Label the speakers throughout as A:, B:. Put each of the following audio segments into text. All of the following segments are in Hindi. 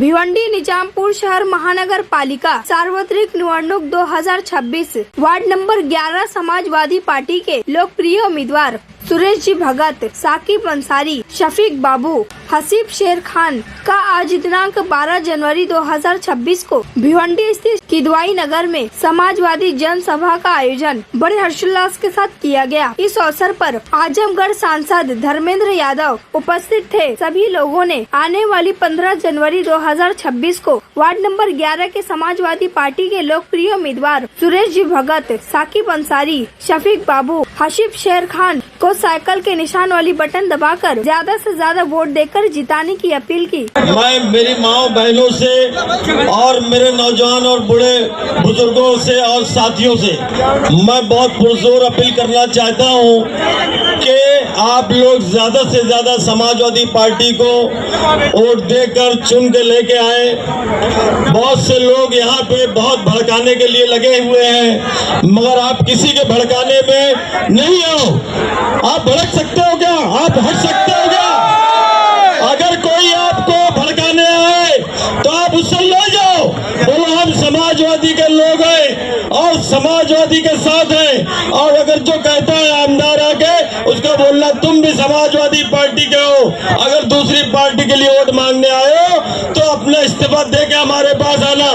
A: भिवंडी निजामपुर शहर महानगर पालिका सार्वत्रिक निवडणूक 2026 वार्ड नंबर 11 समाजवादी पार्टी के लोकप्रिय उम्मीदवार सुरेश जी भगत, साकिब अंसारी, शफीक बाबू, हसीब शेर खान का आज दिनांक 12 जनवरी 2026 को भिवंडी स्थित किदवाई नगर में समाजवादी जनसभा का आयोजन बड़े हर्षोल्लास के साथ किया गया। इस अवसर पर आजमगढ़ सांसद धर्मेंद्र यादव उपस्थित थे। सभी लोगों ने आने वाली 15 जनवरी 2026 को वार्ड नंबर 11 के समाजवादी पार्टी के लोकप्रिय उम्मीदवार सुरेश जी भगत, साकिब अंसारी, शफीक बाबू, हसीब शेर खान को साइकिल के निशान वाली बटन दबाकर ज्यादा से ज्यादा वोट देकर जिताने की अपील की।
B: मैं मेरी माओ बहनों से और मेरे नौजवान और बूढ़े बुजुर्गों से और साथियों से मैं बहुत पुरजोर अपील करना चाहता हूं कि आप लोग ज्यादा से ज्यादा समाजवादी पार्टी को वोट देकर चुन के लेके आए। बहुत से लोग यहाँ पे बहुत भड़काने के लिए लगे हुए हैं, मगर आप किसी के भड़काने में नहीं हो। आप भड़क सकते हो क्या? आप हट सकते हो क्या? अगर कोई आपको भड़काने आए तो आप उससे ले जाओ, बोलो हम समाजवादी के लोग हैं और समाजवादी के साथ हैं। और अगर जो कहता है आमदार आके उसको बोलना तुम भी समाजवादी पार्टी के हो। अगर दूसरी पार्टी के लिए वोट मांगने आए हो तो अपना इस्तीफा दे के हमारे पास आना।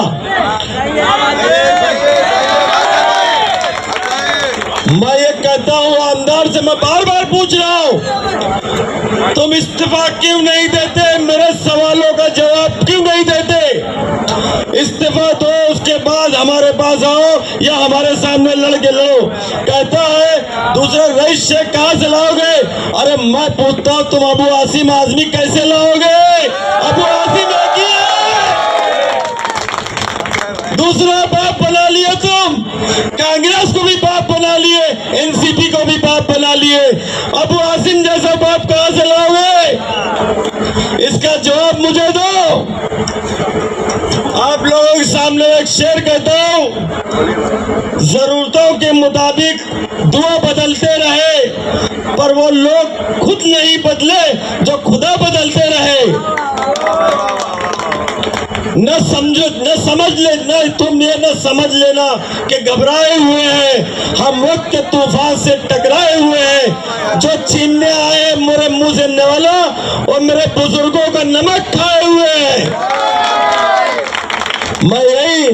B: मैं ये कहता हूँ आमदार से, मैं बार बार पूछ रहा हूँ, तुम इस्तीफा क्यों नहीं देते? मेरे सवालों का जवाब क्यों नहीं देते? इस्तीफा दो, उसके बाद हमारे पास आओ या हमारे सामने लड़के लड़ो। कहता है दूसरे रईस से कहाँ से लाओगे? अरे मैं पूछता हूँ तुम अबू आसिम आजमी कैसे लाओगे? अबू आसिम दूसरा बाप बना लिए तुम, कांग्रेस को भी बाप बना लिए, एनसीपी को भी बाप बना लिए। अबू आसिम जैसा बाप कहां से लाओगे? इसका जवाब मुझे दो। आप लोगों के सामने एक शेर कहता हूं, जरूरतों के मुताबिक दुआ बदलते रहे पर वो लोग खुद नहीं बदले जो खुदा बदलते रहे। न समझ लेना कि घबराए हुए हैं, हम वक्त के तूफान से टकराए हुए हैं। जो छीनने आए मेरे मुंह से नवाला और मेरे बुजुर्गों का नमक खाए हुए हैं। मैं यही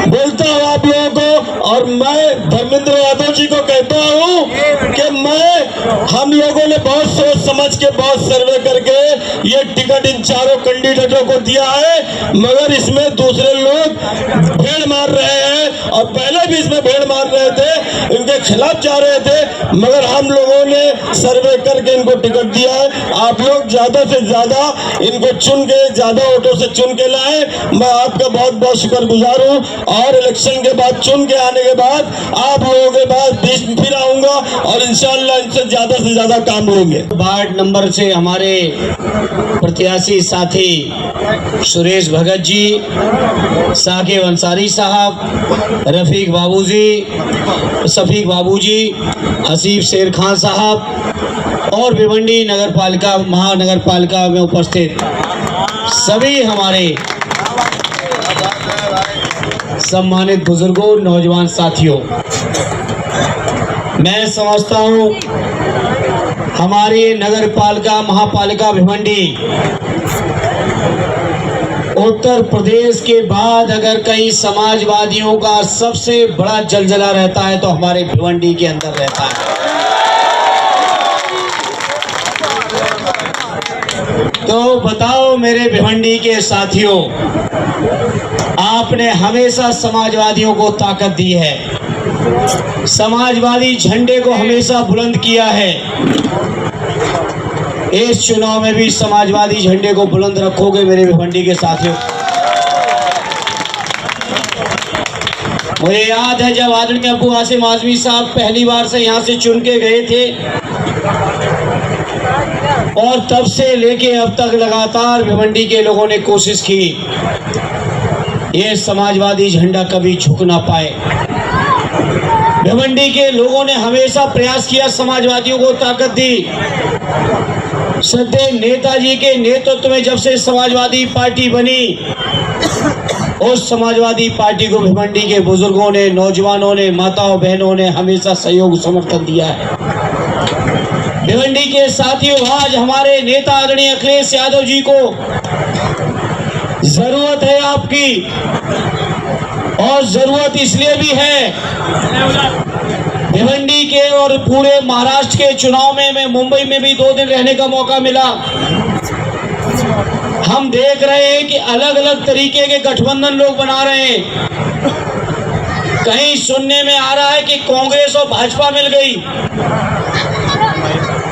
B: बोलता हूँ आप लोगों को, और मैं धर्मेंद्र यादव जी को कहता हूँ कि हम लोगों ने बहुत सोच समझ के बहुत सर्वे करके ये टिकट इन चारों कैंडिडेटों को दिया है, मगर इसमें दूसरे लोग भेड़ मार रहे हैं और पहले भी इसमें भेड़ मार रहे थे, इनके खिलाफ जा रहे थे, मगर हम लोगों ने सर्वे करके इनको टिकट दिया है। आप लोग ज्यादा से ज्यादा इनको चुन के, ज्यादा वोटों से चुन के लाए। मैं आपका बहुत बहुत शुक्रगुजार हूँ और इलेक्शन के बाद चुन के आने के बाद आप लोगों के पास फिर आऊंगा और इंशाअल्लाह इनसे से ज्यादा काम लेंगे।
C: वार्ड नंबर से हमारे प्रत्याशी साथी सुरेश भगत जी, साकिब अंसारी साहब, रफीक बाबूजी, शफीक बाबूजी, हसीब शेर खान साहब और भिवंडी नगर पालिका महानगर पालिका में उपस्थित सभी हमारे सम्मानित बुजुर्गों, नौजवान साथियों, मैं समझता हूं हमारी नगर पालिका महापालिका भिवंडी उत्तर प्रदेश के बाद अगर कहीं समाजवादियों का सबसे बड़ा जलजला रहता है तो हमारे भिवंडी के अंदर रहता है। तो बताओ मेरे भिवंडी के साथियों, आपने हमेशा समाजवादियों को ताकत दी है, समाजवादी झंडे को हमेशा बुलंद किया है। इस चुनाव में भी समाजवादी झंडे को बुलंद रखोगे मेरे भिवंडी के साथियों। मुझे याद है जब आदरणीय अबू आसिम आजमी साहब पहली बार से यहाँ से चुन के गए थे और तब से लेके अब तक लगातार भिवंडी के लोगों ने कोशिश की ये समाजवादी झंडा कभी झुक ना पाए। भिवंडी के लोगों ने हमेशा प्रयास किया, समाजवादियों को ताकत दी। श्रद्धेय नेताजी के नेतृत्व में जब से समाजवादी पार्टी बनी उस समाजवादी पार्टी को भिवंडी के बुजुर्गों ने, नौजवानों ने, माताओं बहनों ने हमेशा सहयोग समर्थन दिया है। भिवंडी के साथियों, आज हमारे नेता आदरणीय अखिलेश यादव जी को जरूरत है आपकी, और जरूरत इसलिए भी है, भिवंडी के और पूरे महाराष्ट्र के चुनाव में मैं मुंबई में भी 2 दिन रहने का मौका मिला। हम देख रहे हैं कि अलग अलग तरीके के गठबंधन लोग बना रहे हैं। कहीं सुनने में आ रहा है कि कांग्रेस और भाजपा मिल गई,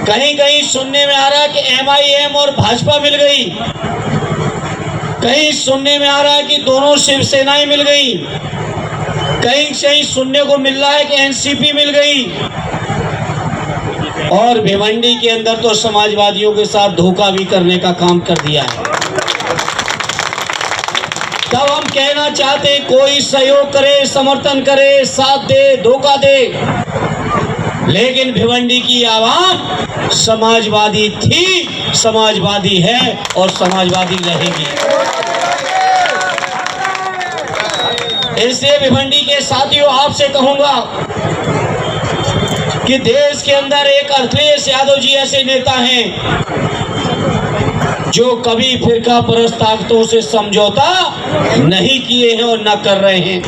C: कहीं कहीं सुनने में आ रहा है कि MIM और भाजपा मिल गई, कहीं सुनने में आ रहा है कि दोनों शिवसेनाएं मिल गई, कहीं कहीं सुनने को मिल रहा है कि NCP मिल गई, और भिवंडी के अंदर तो समाजवादियों के साथ धोखा भी करने का काम कर दिया है। तब हम कहना चाहते हैं, कोई सहयोग करे, समर्थन करे, साथ दे, धोखा दे, लेकिन भिवंडी की आवाम समाजवादी थी, समाजवादी है और समाजवादी रहेगी। इसलिए भिवंडी के साथियों, आपसे कहूंगा कि देश के अंदर एक अखिलेश यादव जी ऐसे नेता हैं जो कभी फिरका परस्त ताकतों से समझौता नहीं किए हैं और न कर रहे हैं।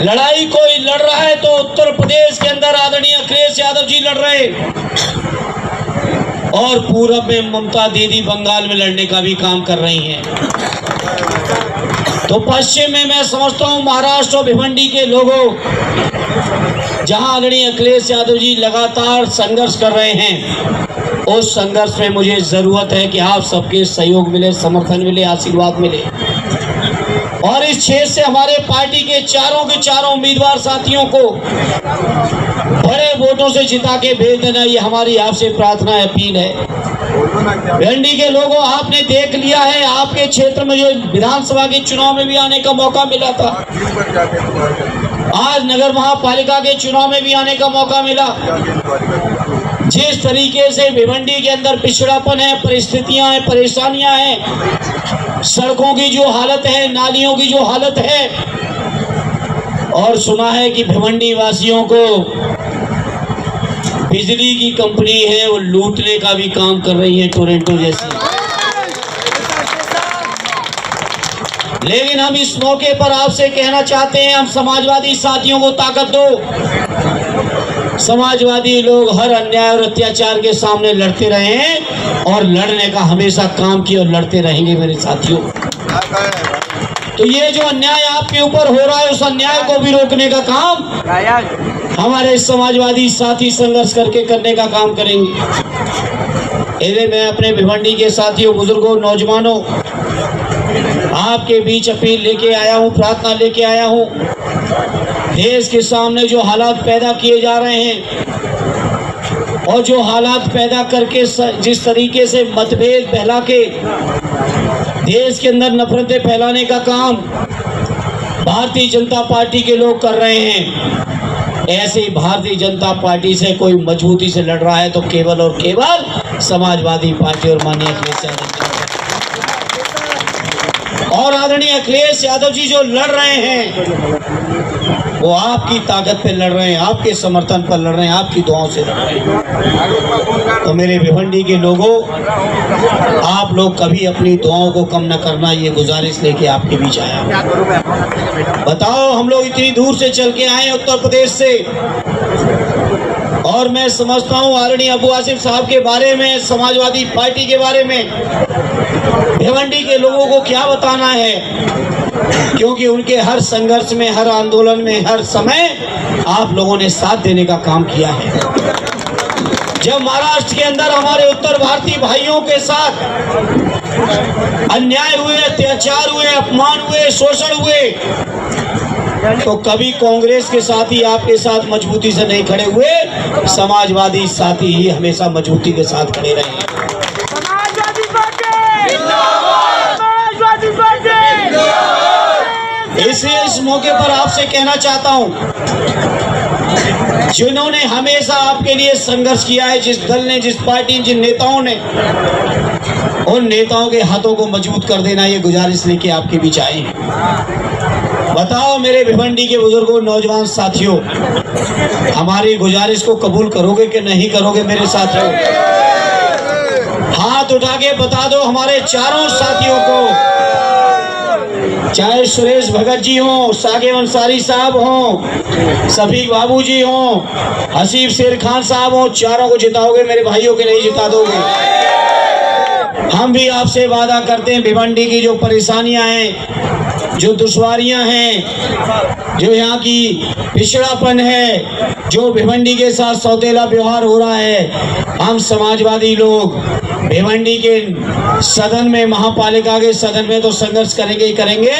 C: लड़ाई कोई लड़ रहा है तो उत्तर प्रदेश के अंदर आदरणीय अखिलेश यादव जी लड़ रहे हैं, और पूरब में ममता दीदी बंगाल में लड़ने का भी काम कर रही हैं। तो पश्चिम में मैं समझता हूं महाराष्ट्र और भिवंडी के लोगों, जहां आदरणीय अखिलेश यादव जी लगातार संघर्ष कर रहे हैं, उस संघर्ष में मुझे जरूरत है कि आप सबके सहयोग मिले, समर्थन मिले, आशीर्वाद मिले, और इस क्षेत्र से हमारे पार्टी के चारों उम्मीदवार साथियों को बड़े वोटों से जिता के भेज देना, ये हमारी आपसे प्रार्थना है, अपील है। भिवंडी के लोगों, आपने देख लिया है, आपके क्षेत्र में जो विधानसभा के चुनाव में भी आने का मौका मिला था, आज नगर महापालिका के चुनाव में भी आने का मौका मिला। जिस तरीके से भिवंडी के अंदर पिछड़ापन है, परिस्थितियां हैं, परेशानियां हैं, सड़कों की जो हालत है, नालियों की जो हालत है, और सुना है कि भिवंडी वासियों को बिजली की कंपनी है वो लूटने का भी काम कर रही है, टोरेंटो जैसी। लेकिन हम इस मौके पर आपसे कहना चाहते हैं, हम समाजवादी साथियों को ताकत दो। समाजवादी लोग हर अन्याय और अत्याचार के सामने लड़ते रहे हैं और लड़ने का हमेशा काम किया और लड़ते रहेंगे मेरे साथियों। तो ये जो अन्याय आपके ऊपर हो रहा है, उस अन्याय को भी रोकने का काम हमारे समाजवादी साथी संघर्ष करके करने का काम करेंगे। इसलिए मैं अपने भिवंडी के साथियों, बुजुर्गों, नौजवानों, आपके बीच अपील लेके आया हूँ, प्रार्थना लेके आया हूँ। देश के सामने जो हालात पैदा किए जा रहे हैं और जो हालात पैदा करके जिस तरीके से मतभेद फैला के देश के अंदर नफरतें फैलाने का काम भारतीय जनता पार्टी के लोग कर रहे हैं, ऐसे ही भारतीय जनता पार्टी से कोई मजबूती से लड़ रहा है तो केवल और केवल समाजवादी पार्टी और माननीय अखिलेश यादव जी। और आदरणीय अखिलेश यादव जी जो लड़ रहे हैं वो आपकी ताकत पे लड़ रहे हैं, आपके समर्थन पर लड़ रहे हैं, आपकी दुआओं से लड़ रहे हैं। तो मेरे भिवंडी के लोगों, आप लोग कभी अपनी दुआओं को कम न करना, ये गुजारिश लेके आपके बीच आया हूं। बताओ, हम लोग इतनी दूर से चल के आए उत्तर प्रदेश से, और मैं समझता हूँ आदरणीय अबू आसिफ साहब के बारे में, समाजवादी पार्टी के बारे में भिवंडी के लोगों को क्या बताना है, क्योंकि उनके हर संघर्ष में, हर आंदोलन में, हर समय आप लोगों ने साथ देने का काम किया है। जब महाराष्ट्र के अंदर हमारे उत्तर भारतीय भाइयों के साथ अन्याय हुए, अत्याचार हुए, अपमान हुए, शोषण हुए, तो कभी कांग्रेस के साथी आपके साथ मजबूती से नहीं खड़े हुए, समाजवादी साथी ही हमेशा मजबूती के साथ खड़े रहे। इसलिए इस मौके पर आपसे कहना चाहता हूं, जिन्होंने हमेशा आपके लिए संघर्ष किया है, जिस दल ने, जिस पार्टी, जिन नेताओं ने, उन नेताओं के हाथों को मजबूत कर देना, ये गुजारिश लेके आपके बीच आए हैं। बताओ मेरे भिवंडी के बुजुर्गों, नौजवान साथियों, हमारी गुजारिश को कबूल करोगे कि नहीं करोगे? मेरे साथियों हाथ उठा के बता दो हमारे चारों साथियों को, चाहे सुरेश भगत जी हो, साकिब अंसारी साहब हो, शफीक बाबू जी हो, हसीब शेर खान साहब हो, चारों को जिताओगे मेरे भाइयों के? नहीं जिता दोगे? हम भी आपसे वादा करते हैं, भिवंडी की जो परेशानियां हैं, जो दुश्वारियां हैं, जो यहाँ की पिछड़ापन है, जो भिवंडी के साथ सौतेला व्यवहार हो रहा है, हम समाजवादी लोग भिवंडी के सदन में, महापालिका के सदन में तो संघर्ष करेंगे ही करेंगे,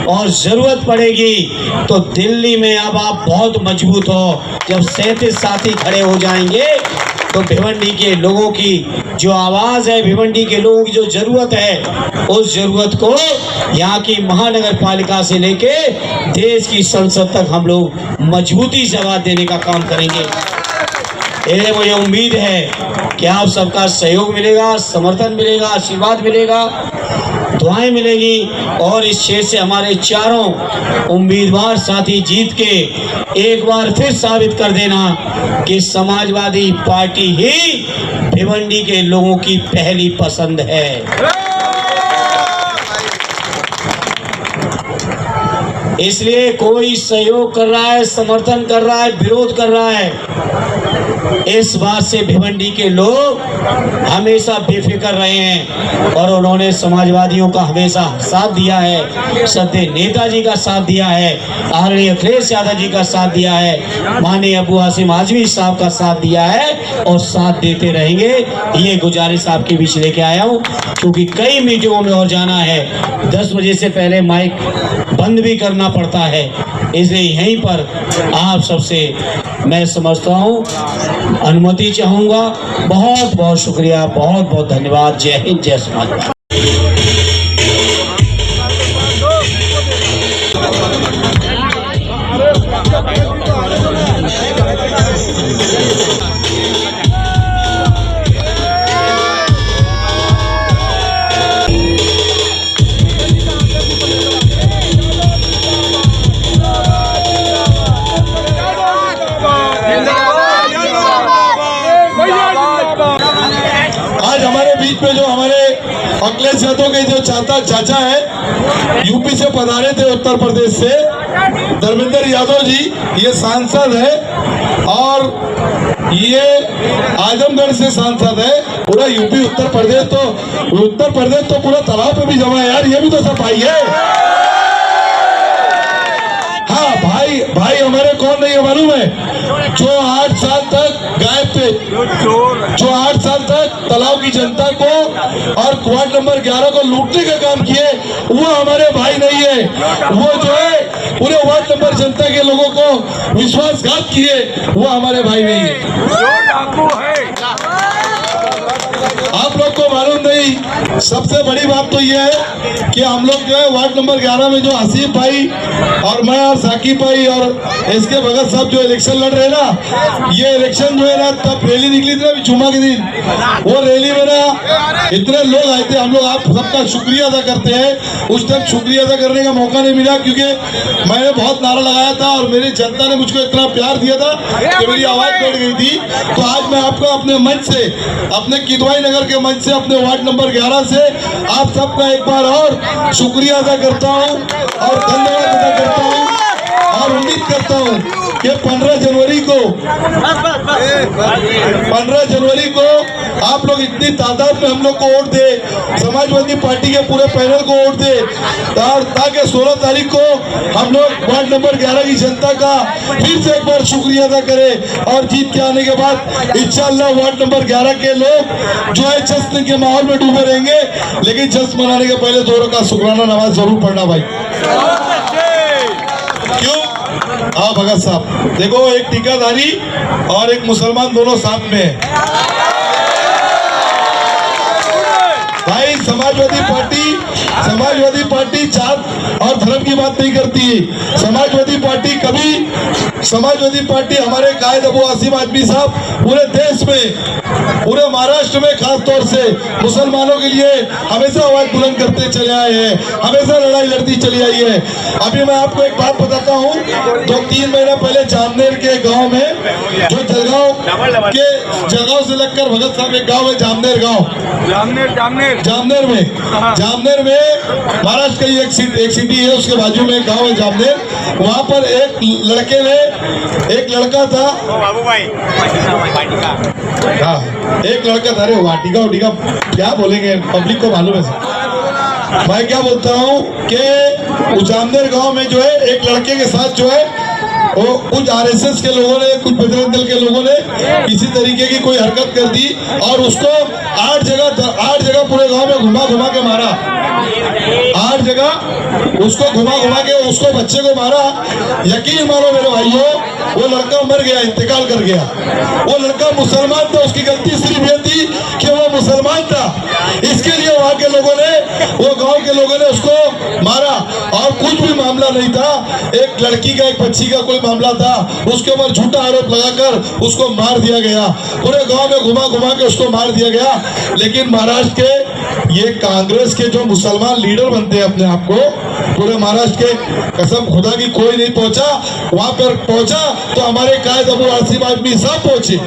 C: और जरूरत पड़ेगी तो दिल्ली में अब आप बहुत मजबूत हो, जब 37 साथी खड़े हो जाएंगे तो भिवंडी के लोगों की जो आवाज़ है, भिवंडी के लोगों की जो ज़रूरत है, उस ज़रूरत को यहाँ की महानगर पालिका से लेके देश की संसद तक हम लोग मजबूती से आवाज़ देने का काम करेंगे। ये मुझे उम्मीद है कि आप सबका सहयोग मिलेगा, समर्थन मिलेगा, आशीर्वाद मिलेगा, दुआएं मिलेगी, और इस क्षेत्र से हमारे चारों उम्मीदवार साथी जीत के एक बार फिर साबित कर देना कि समाजवादी पार्टी ही भिवंडी के लोगों की पहली पसंद है। इसलिए कोई सहयोग कर रहा है, समर्थन कर रहा है, विरोध कर रहा है, इस बात से भिवंडी के लोग हमेशा बेफिक्र रहे हैं, और उन्होंने समाजवादियों का हमेशा साथ दिया है, सत्य नेताजी का साथ दिया है, आदरणीय अखिलेश यादव जी का साथ दिया है, माननीय अबू हाशिम आजमी साहब का साथ दिया है, और साथ देते रहेंगे। ये गुजारिश आपके बीच लेके आया हूँ, क्योंकि कई मीटिंगों में और जाना है, 10 बजे से पहले माइक बंद भी करना पड़ता है, इसलिए यहीं पर आप सबसे मैं समझता हूँ अनुमति चाहूँगा। बहुत बहुत शुक्रिया, बहुत बहुत धन्यवाद। जय हिंद, जय समाज।
B: आज हमारे बीच में जो हमारे अखिलेश यादव के जो चाचा है, यूपी से पधारे थे, उत्तर प्रदेश से, धर्मेंद्र यादव जी, ये सांसद है, और ये आजमगढ़ से सांसद है। पूरा यूपी उत्तर प्रदेश तो पूरा तालाब पे भी जमा है यार, ये भी तो सब भाई है। हाँ भाई हमारे कौन नहीं है मालूम है? जो 8 साल तक गायब थे, जो 8 साल तक तालाब की जनता को और वार्ड नंबर 11 को लूटने का काम किए, वो हमारे भाई नहीं है। वो जो है पूरे वार्ड नंबर जनता के लोगों को विश्वासघात किए, वो हमारे भाई नहीं है। आप लोग को मालूम नहीं, सबसे बड़ी बात तो ये है कि हम लोग जो है वार्ड नंबर 11 में जो हसीब भाई और मैं और साकिब भाई और इसके भगत साहब जो इलेक्शन लड़ रहे ना, ये इलेक्शन जो है ना, तब रैली निकली थी ना जुम्मा के दिन, वो रैली में ना इतने लोग आए थे। हम लोग आप सबका शुक्रिया अदा करते हैं। उस टाइम शुक्रिया अदा करने का मौका नहीं मिला, क्योंकि मैंने बहुत नारा लगाया था और मेरी जनता ने मुझको इतना प्यार दिया था कि मेरी आवाज बैठ गई थी। तो आज मैं आपको अपने मंच से, अपने किदवाई नगर के मंच से, अपने वार्ड नंबर 11 से आप सबका एक बार और शुक्रिया अदा करता हूं और धन्यवाद अदा करता हूं, और उम्मीद करता हूं कि 15 जनवरी को आप लोग इतनी तादाद में हम लोग को वोट दे, समाजवादी पार्टी के पूरे पैनल को वोट दे, ताकि 16 तारीख को हम लोग वार्ड नंबर 11 की जनता का फिर से एक बार शुक्रिया अदा करें, और जीत के आने के बाद इंशाअल्लाह वार्ड नंबर 11 के लोग जो है जश्न के माहौल में डूबे रहेंगे। लेकिन जश्न मनाने के पहले 2 रकात शुक्राना नमाज जरूर पढ़ना भाई। क्यों? हाँ भगत साहब, देखो एक टीकाधारी और एक मुसलमान दोनों साथ में है भाई। समाजवादी पार्टी जात और धर्म की बात नहीं करती। समाजवादी पार्टी कभी
D: समाजवादी पार्टी हमारे कायद अबू आसिम आदमी साहब पूरे देश में, पूरे महाराष्ट्र में खास तौर से मुसलमानों के लिए हमेशा आवाज बुलंद करते चले आए हैं, हमेशा लड़ाई लड़ती चली आई है। अभी मैं आपको एक बात बताता हूँ, 2-3 महीना पहले जामनेर के गांव में, जो जलगांव के जलगांव से लगकर भगत साहब एक गांव है जामनेर गांव, जामनेर में महाराष्ट्र की एक सिटी है, उसके बाजू में एक गांव है जामनेर। वहां पर एक लड़का था, हाँ एक लड़का था, अरे वाटिका क्या बोलेंगे, पब्लिक को मालूम है। मैं क्या बोलता हूँ कि जामनेर गांव में जो है एक लड़के के साथ जो है वो कुछ आरएसएस के लोगों ने, कुछ बजरंग दल के लोगों ने किसी तरीके की कोई हरकत कर दी और उसको 8 जगह पूरे गांव में घुमा के मारा। 8 जगह उसको घुमा के उसको बच्चे को मारा। यकीन मानो मेरे भाइयों, वो लड़का मर गया, इंतकाल कर गया। वो लड़का मुसलमान था, उसकी गलती सिर्फ ये थी कि वो मुसलमान था, इसके लिए वहां के लोगों ने, वो गांव के लोगों ने उसको मारा। और कुछ भी मामला नहीं था, एक लड़की का, एक बच्ची का कोई मामला था, उसके ऊपर झूठा आरोप लगाकर उसको मार दिया गया। पूरे गांव में घुमा के उसको मार दिया गया। लेकिन महाराष्ट्र के ये कांग्रेस के जो मुसलमान लीडर बनते हैं अपने आप को, पूरे महाराष्ट्र के, कसम खुदा की कोई नहीं पहुंचा। वहां पर पहुंचा तो हमारे कायद अबू आसिम आदमी साहब पहुंचे,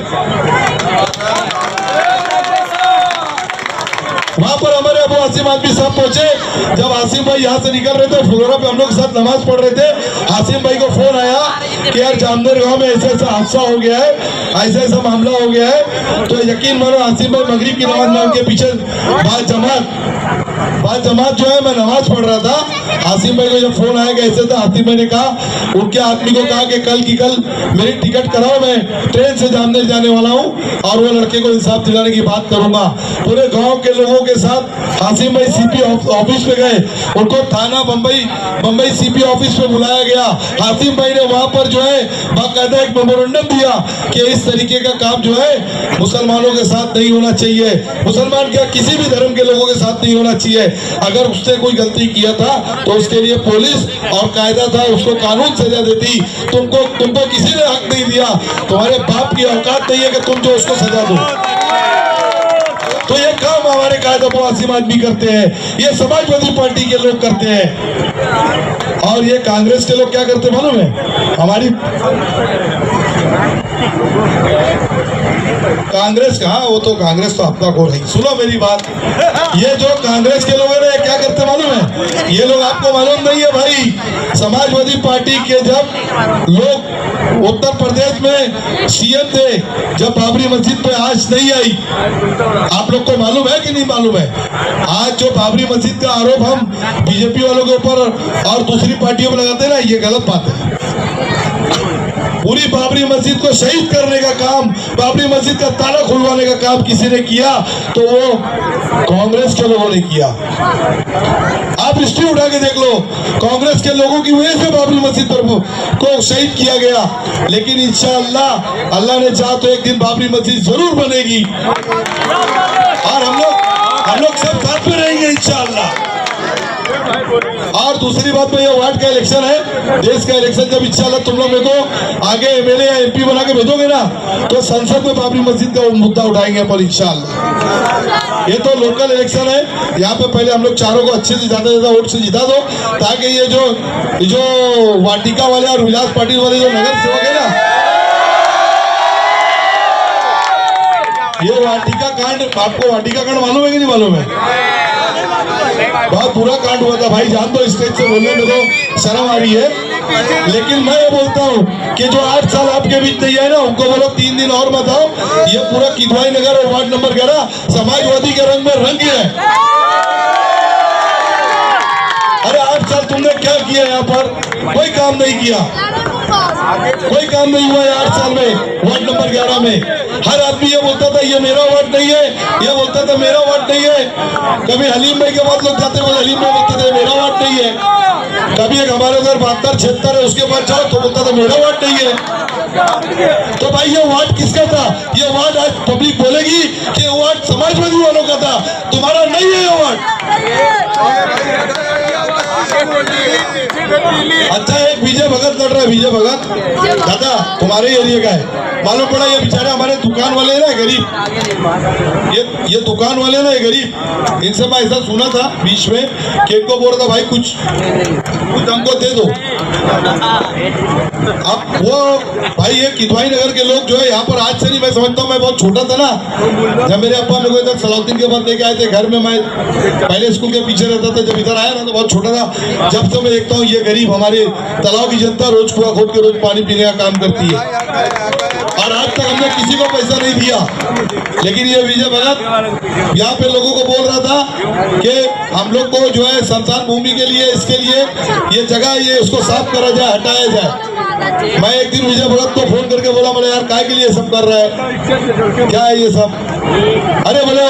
D: वहां पर हमारे अबू आसिम आदमी साहब पहुंचे। जब आसिम भाई यहाँ से निकल रहे थे, फ्लोरा पे हम लोग साथ नमाज पढ़ रहे थे, आसिम भाई को फोन आया कि यार जामनेर गांव में ऐसा हादसा हो गया है, ऐसा मामला हो गया है। तो यकीन मानो आसिम भाई मगरिब की नमाज में उनके पीछे बाद जमात जो है, मैं नमाज पढ़ रहा था। आसिम भाई को जब फोन आया कि ऐसे था, आसिम भाई ने कहा, उनके आदमी को कहा कि कल की कल मेरी टिकट कराओ, मैं ट्रेन से जामनेर जाने वाला हूँ और वो लड़के को इंसाफ दिलाने की बात करूंगा। पूरे गांव के लोगों के साथ आसिम भाई सीपी ऑफिस पे गए, उनको थाना बम्बई सीपी ऑफिस पे बुलाया गया। आसिम भाई ने वहां पर जो है बाकायदा एक मेमोरेंडम दिया कि इस तरीके का काम जो है मुसलमानों के साथ नहीं होना चाहिए, मुसलमान क्या किसी भी धर्म के लोगों के साथ नहीं होना चाहिए। अगर उसने कोई गलती किया था तो उसके लिए पुलिस और कायदा था, उसको कानून सजा देती। तुमको किसी ने हक नहीं दिया, तुम्हारे बाप की औकात नहीं है कि तुम जो उसको सजा दो। तो ये काम हमारे कायद अबू आसिम आदमी करते हैं, ये समाजवादी पार्टी के लोग करते हैं। और ये कांग्रेस के लोग क्या करते मालूम है? हमारी कांग्रेस कहा, वो तो कांग्रेस तो अपना को रही। सुनो मेरी बात, ये जो कांग्रेस के लोग हैं क्या करते मालूम है? ये लोग आपको मालूम नहीं है भाई, समाजवादी पार्टी के जब लोग उत्तर प्रदेश में सीएम थे, जब बाबरी मस्जिद पे आंच नहीं आई, आप लोग को मालूम है कि नहीं मालूम है? आज जो बाबरी मस्जिद का आरोप हम बीजेपी वालों के ऊपर और दूसरी पार्टियों पर लगाते हैं ना, ये गलत बात है। पूरी बाबरी मस्जिद को शहीद करने का काम, बाबरी मस्जिद का ताला खुलवाने का काम किसी ने किया तो वो कांग्रेस के लोगों ने किया। आप हिस्ट्री उठा के देख लो, कांग्रेस के लोगों की वजह से बाबरी मस्जिद को शहीद किया गया। लेकिन इंशाअल्लाह अल्लाह ने चाहा तो एक दिन बाबरी मस्जिद जरूर बनेगी और हम लोग सब साथ में रहेंगे इंशाअल्लाह। और दूसरी बात में, ये वार्ड का इलेक्शन है, देश का इलेक्शन, जब इंशाअल्लाह तुम लोग मेरे को आगे एमएलए या एमपी बना के भेजोगे ना, तो संसद में बाबरी मस्जिद का मुद्दा उठाएंगे अपन इंशाअल्लाह। ये तो लोकल इलेक्शन है, यहाँ पे पहले हम लोग चारों को अच्छे से ज्यादा वोट से जिता दो, ताकि ये जो वाटिका वाले और विलास पाटिल वाले जो नगर सेवक है ना, ये वाटिका कांड, आपको वाटिका कांड मालूम है कि नहीं मालूम है? बहुत बुरा कांड हुआ था भाई, जान दो, स्टेज से बोलने में तो शर्म आ रही है। लेकिन मैं ये बोलता हूँ कि जो 8 साल आपके बीच नहीं आए ना, उनको बोलो 3 दिन और मत आओ। ये पूरा किदवाई नगर और वार्ड नंबर 11 समाजवादी के रंग में रंग है। अरे 8 साल तुमने क्या किया? यहाँ पर कोई काम नहीं किया, कोई काम नहीं हुआ 8 साल में वार्ड नंबर 11 में। हर आदमी ये बोलता था ये मेरा वार्ड नहीं है, ये बोलता था मेरा वार्ड नहीं है। कभी हलीम भाई के बाद लोग जाते हुए हलीम भाई बोलते थे मेरा वार्ड नहीं है। कभी एक हमारे उधर 72-76 है, उसके बाद जाओ तो बोलता था मेरा वार्ड नहीं है। तो भाई ये वार्ड किसका था? ये वार्ड आज पब्लिक बोलेगी कि ये वार्ड समाजवादी वालों का था, तुम्हारा नहीं है ये वार्ड। अच्छा, एक विजय भगत लड़ रहा है। विजय भगत दादा तुम्हारे एरिया का है। मालूम पड़ा ये बेचारे हमारे दुकान वाले हैं ना गरीब, ये दुकान वाले ना ये गरीब, इनसे मैं ऐसा सुना था बीच में कि एक को बोल रहा था भाई कुछ हमको दे दो। अब वो भाई ये किदवाई नगर के लोग जो है यहाँ पर आज से नहीं, मैं समझता हूँ मैं बहुत छोटा था ना जब मेरे अब्बा मेरे को इधर सलाउद्दीन के बाद लेके आए थे घर में, मैं पहले स्कूल के पीछे रहता था, जब इधर आया ना तो बहुत छोटा था। जब से मैं देखता हूँ ये गरीब हमारे तालाब की जनता रोज कुआं खोद के रोज पानी पीने का काम करती है और आज तक हमने किसी को पैसा नहीं दिया। लेकिन ये विजय भगत यहाँ पे लोगों को बोल रहा था कि हम लोग को जो है शमशान भूमि के लिए इसके लिए ये जगह ये उसको साफ करा जाए, हटाया जाए। मैं एक दिन विजय भगत को फोन करके बोला बोले यार काय के लिए सब कर रहा है, क्या है ये सब? अरे बोले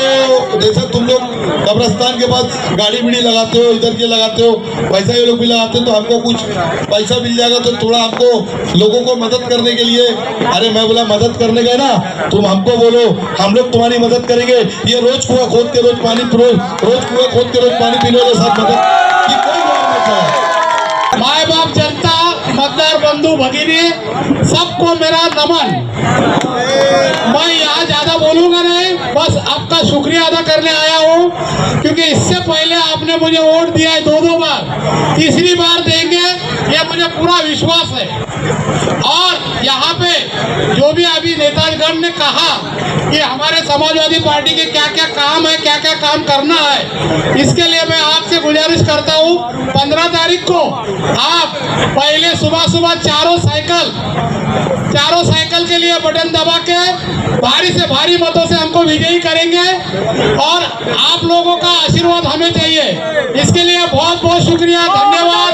D: जैसे तुम लोग कब्रिस्तान के पास गाड़ी बीड़ी लगाते हो, इधर के लगाते हो, पैसा ये लोग भी लगाते हो, तो हमको कुछ पैसा मिल जाएगा तो थोड़ा हमको लोगों को मदद करने के लिए। अरे मैं बोला मदद करने गए ना, तुम हमको बोलो हम लोग तुम्हारी मदद करेंगे। ये रोज कुआं खोद के रोज पानी पीने वाले साथ मदद की कोई बात नहीं है।
E: माए बाप जनता मतदार बंधु भगिनी सबको मेरा नमन। मैं यहाँ ज्यादा बोलूंगा नहीं, बस आपका शुक्रिया अदा करने आया हूँ क्योंकि इससे पहले आपने मुझे वोट दिया है 2 बार, तीसरी बार देंगे ये मुझे पूरा विश्वास है। और यहाँ पे जो भी अभी नेतागण ने कहा कि हमारे समाजवादी पार्टी के क्या क्या काम है, क्या क्या काम करना है, इसके लिए मैं आपसे गुजारिश करता हूँ 15 तारीख को आप पहले सुबह सुबह चारों साइकिल के लिए बटन दबा के भारी से भारी मतों से हमको विजयी करेंगे और आप लोगों का आशीर्वाद हमें चाहिए। इसके लिए बहुत बहुत शुक्रिया, धन्यवाद।